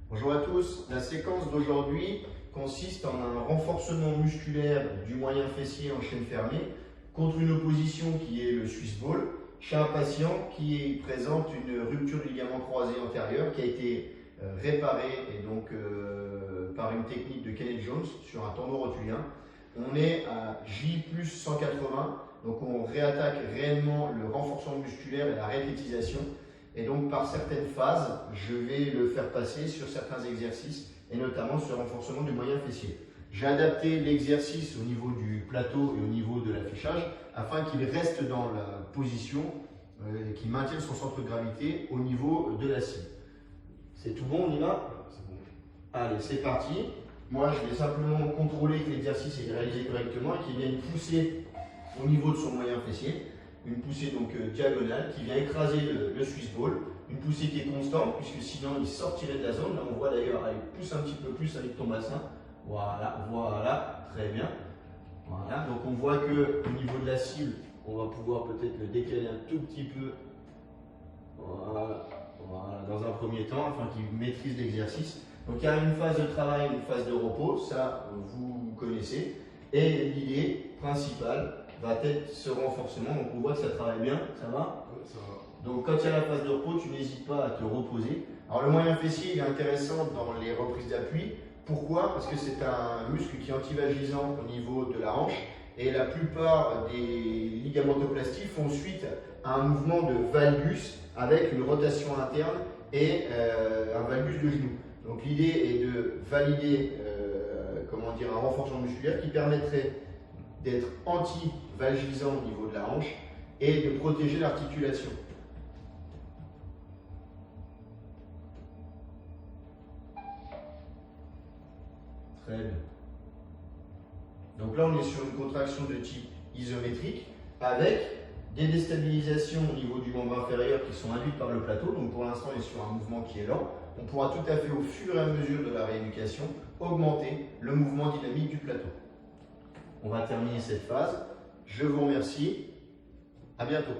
Bonjour à tous, la séquence d'aujourd'hui consiste en un renforcement musculaire du moyen fessier en chaîne fermée contre une opposition qui est le Swiss ball chez un patient qui présente une rupture du ligament croisé antérieur qui a été réparée par une technique de Kenneth Jones sur un tendon rotulien. On est à J plus 180, donc on réattaque réellement le renforcement musculaire et la réathlétisation. Et donc par certaines phases, je vais le faire passer sur certains exercices et notamment sur le renforcement du moyen fessier. J'ai adapté l'exercice au niveau du plateau et au niveau de l'affichage afin qu'il reste dans la position et qu'il maintienne son centre de gravité au niveau de la cible. C'est tout bon, on y va? C'est bon. Allez, c'est parti. Moi, je vais simplement contrôler que l'exercice est réalisé correctement et qu'il y ait une poussée au niveau de son moyen fessier. Une poussée donc diagonale qui vient écraser le Swiss ball, une poussée qui est constante puisque sinon il sortirait de la zone. Là on voit d'ailleurs, allez, pousse un petit peu plus avec ton bassin. Voilà, très bien. Voilà, donc on voit que au niveau de la cible, on va pouvoir peut-être le décaler un tout petit peu. Voilà, dans un premier temps afin qu'il maîtrise l'exercice. Donc il y a une phase de travail, une phase de repos, ça vous connaissez. Et l'idée principale va être ce renforcement. Donc on voit que ça travaille bien, ça va? Ouais, ça va. Donc quand il y a la phase de repos, tu n'hésites pas à te reposer. Alors le moyen fessier il est intéressant dans les reprises d'appui. Pourquoi? Parce que c'est un muscle qui est antivagisant au niveau de la hanche et la plupart des ligamentoplasties font suite à un mouvement de valgus avec une rotation interne et un valgus de genou. Donc l'idée est de valider un renforcement musculaire qui permettrait d'être anti-vagisant au niveau de la hanche et de protéger l'articulation. Très bien. Donc là, on est sur une contraction de type isométrique avec des déstabilisations au niveau du membre inférieur qui sont induites par le plateau. Donc pour l'instant, on est sur un mouvement qui est lent. On pourra tout à fait, au fur et à mesure de la rééducation, augmenter le mouvement dynamique du plateau. On va terminer cette phase. Je vous remercie. À bientôt.